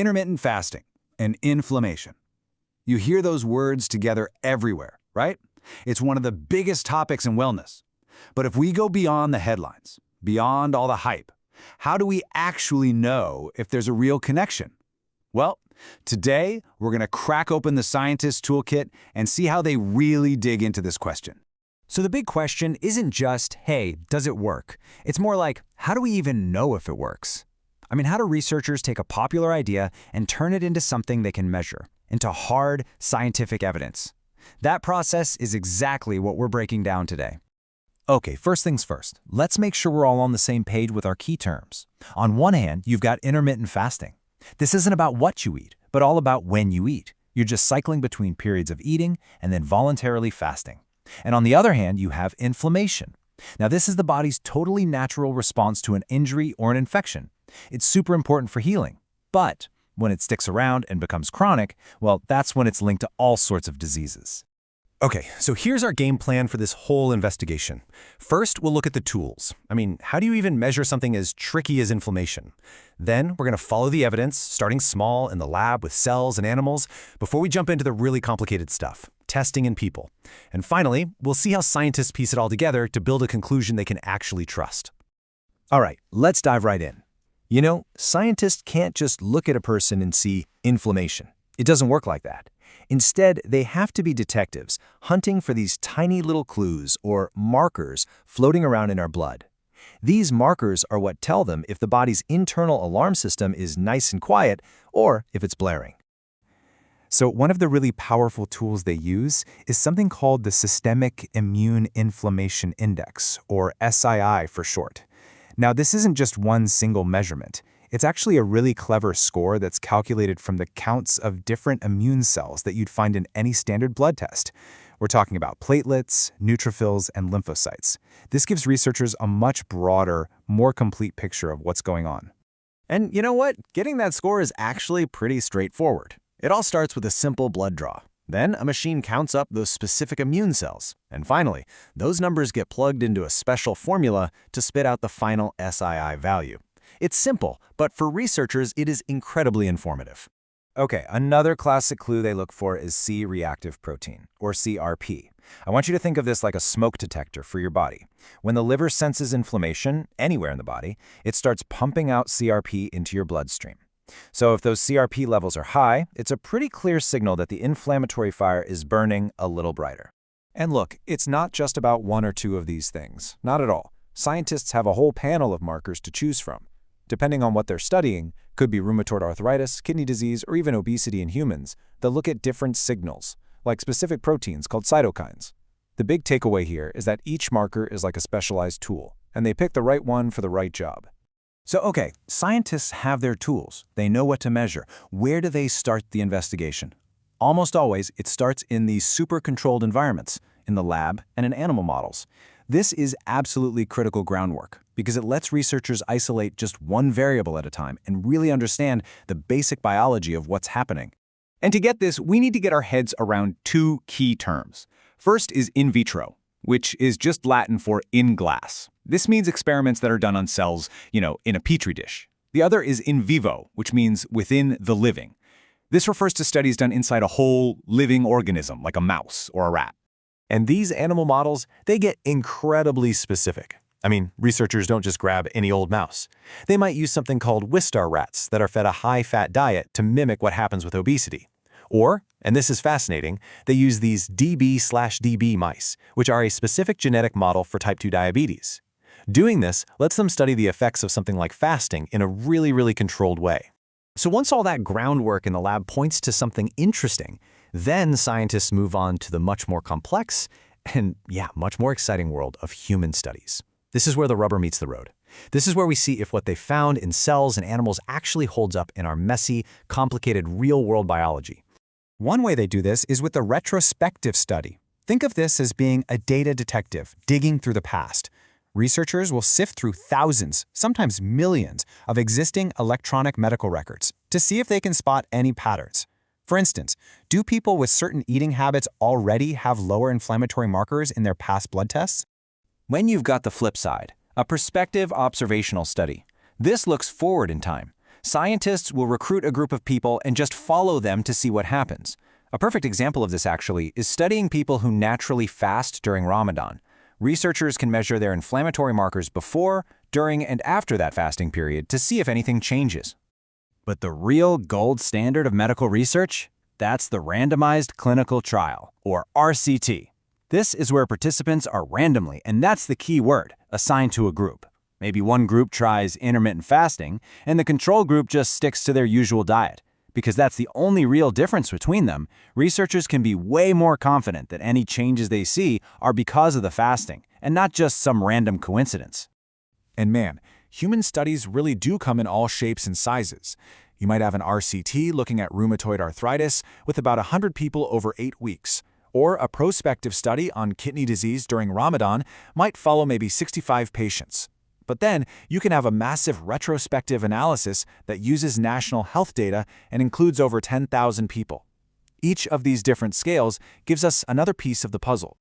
Intermittent fasting and inflammation. You hear those words together everywhere, right? It's one of the biggest topics in wellness. But if we go beyond the headlines, beyond all the hype, how do we actually know if there's a real connection? Well, today we're going to crack open the Scientist Toolkit and see how they really dig into this question. So the big question isn't just, hey, does it work? It's more like, how do we even know if it works? I mean, how do researchers take a popular idea and turn it into something they can measure, into hard scientific evidence? That process is exactly what we're breaking down today. Okay, first things first, let's make sure we're all on the same page with our key terms. On one hand, you've got intermittent fasting. This isn't about what you eat, but all about when you eat. You're just cycling between periods of eating and then voluntarily fasting. And on the other hand, you have inflammation. Now, this is the body's totally natural response to an injury or an infection. It's super important for healing. But when it sticks around and becomes chronic, well, that's when it's linked to all sorts of diseases. Okay, so here's our game plan for this whole investigation. First, we'll look at the tools. I mean, how do you even measure something as tricky as inflammation? Then, we're going to follow the evidence, starting small in the lab with cells and animals, before we jump into the really complicated stuff, testing in people. And finally, we'll see how scientists piece it all together to build a conclusion they can actually trust. All right, let's dive right in. You know, scientists can't just look at a person and see inflammation. It doesn't work like that. Instead, they have to be detectives, hunting for these tiny little clues or markers floating around in our blood. These markers are what tell them if the body's internal alarm system is nice and quiet or if it's blaring. So one of the really powerful tools they use is something called the Systemic Immune Inflammation Index, or SII for short. Now, this isn't just one single measurement. It's actually a really clever score that's calculated from the counts of different immune cells that you'd find in any standard blood test. We're talking about platelets, neutrophils, and lymphocytes. This gives researchers a much broader, more complete picture of what's going on. And you know what? Getting that score is actually pretty straightforward. It all starts with a simple blood draw. Then a machine counts up those specific immune cells. And finally, those numbers get plugged into a special formula to spit out the final SII value. It's simple, but for researchers, it is incredibly informative. Okay, another classic clue they look for is C-reactive protein, or CRP. I want you to think of this like a smoke detector for your body. When the liver senses inflammation anywhere in the body, it starts pumping out CRP into your bloodstream. So if those CRP levels are high, it's a pretty clear signal that the inflammatory fire is burning a little brighter. And look, it's not just about one or two of these things. Not at all. Scientists have a whole panel of markers to choose from. Depending on what they're studying, could be rheumatoid arthritis, kidney disease, or even obesity in humans, they'll look at different signals, like specific proteins called cytokines. The big takeaway here is that each marker is like a specialized tool, and they pick the right one for the right job. So, okay, scientists have their tools. They know what to measure. Where do they start the investigation? Almost always, it starts in these super-controlled environments, in the lab and in animal models. This is absolutely critical groundwork because it lets researchers isolate just one variable at a time and really understand the basic biology of what's happening. And to get this, we need to get our heads around two key terms. First is in vitro, which is just Latin for in glass. This means experiments that are done on cells, in a petri dish. The other is in vivo, which means within the living. This refers to studies done inside a whole living organism, like a mouse or a rat. And these animal models, they get incredibly specific. I mean, researchers don't just grab any old mouse. They might use something called Wistar rats that are fed a high-fat diet to mimic what happens with obesity. Or, and this is fascinating, they use these DB/DB mice, which are a specific genetic model for type 2 diabetes. Doing this lets them study the effects of something like fasting in a really controlled way. So once all that groundwork in the lab points to something interesting, then scientists move on to the much more complex and, much more exciting world of human studies. This is where the rubber meets the road. This is where we see if what they found in cells and animals actually holds up in our messy, complicated real-world biology. One way they do this is with a retrospective study. Think of this as being a data detective digging through the past. Researchers will sift through thousands, sometimes millions, of existing electronic medical records to see if they can spot any patterns. For instance, do people with certain eating habits already have lower inflammatory markers in their past blood tests? When you've got the flip side, a prospective observational study, this looks forward in time. Scientists will recruit a group of people and just follow them to see what happens. A perfect example of this, actually, is studying people who naturally fast during Ramadan. Researchers can measure their inflammatory markers before, during, and after that fasting period to see if anything changes. But the real gold standard of medical research? That's the randomized clinical trial, or RCT. This is where participants are randomly, and that's the key word, assigned to a group. Maybe one group tries intermittent fasting, and the control group just sticks to their usual diet. Because that's the only real difference between them, researchers can be way more confident that any changes they see are because of the fasting, and not just some random coincidence. And man, human studies really do come in all shapes and sizes. You might have an RCT looking at rheumatoid arthritis with about 100 people over 8 weeks. Or a prospective study on kidney disease during Ramadan might follow maybe 65 patients. But then you can have a massive retrospective analysis that uses national health data and includes over 10,000 people. Each of these different scales gives us another piece of the puzzle.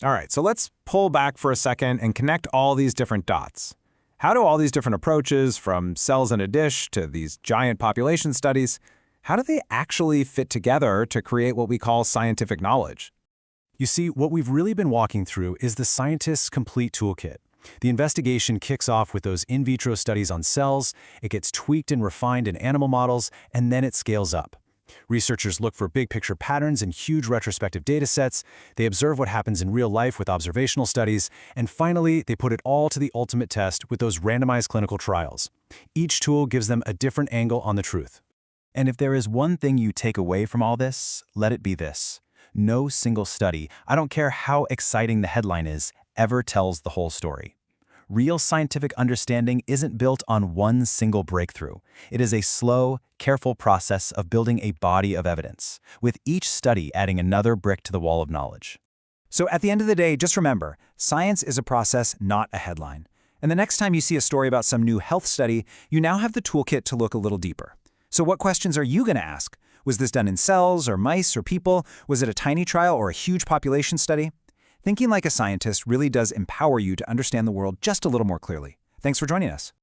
All right, so let's pull back for a second and connect all these different dots. How do all these different approaches, from cells in a dish to these giant population studies, how do they actually fit together to create what we call scientific knowledge? You see, what we've really been walking through is the scientist's complete toolkit. The investigation kicks off with those in vitro studies on cells, it gets tweaked and refined in animal models, and then it scales up. Researchers look for big-picture patterns in huge retrospective datasets, they observe what happens in real life with observational studies, and finally, they put it all to the ultimate test with those randomized clinical trials. Each tool gives them a different angle on the truth. And if there is one thing you take away from all this, let it be this. No single study, I don't care how exciting the headline is, ever tells the whole story. Real scientific understanding isn't built on one single breakthrough. It is a slow, careful process of building a body of evidence, with each study adding another brick to the wall of knowledge. So at the end of the day, just remember, science is a process, not a headline. And the next time you see a story about some new health study, you now have the toolkit to look a little deeper. So what questions are you going to ask? Was this done in cells or mice or people? Was it a tiny trial or a huge population study? Thinking like a scientist really does empower you to understand the world just a little more clearly. Thanks for joining us.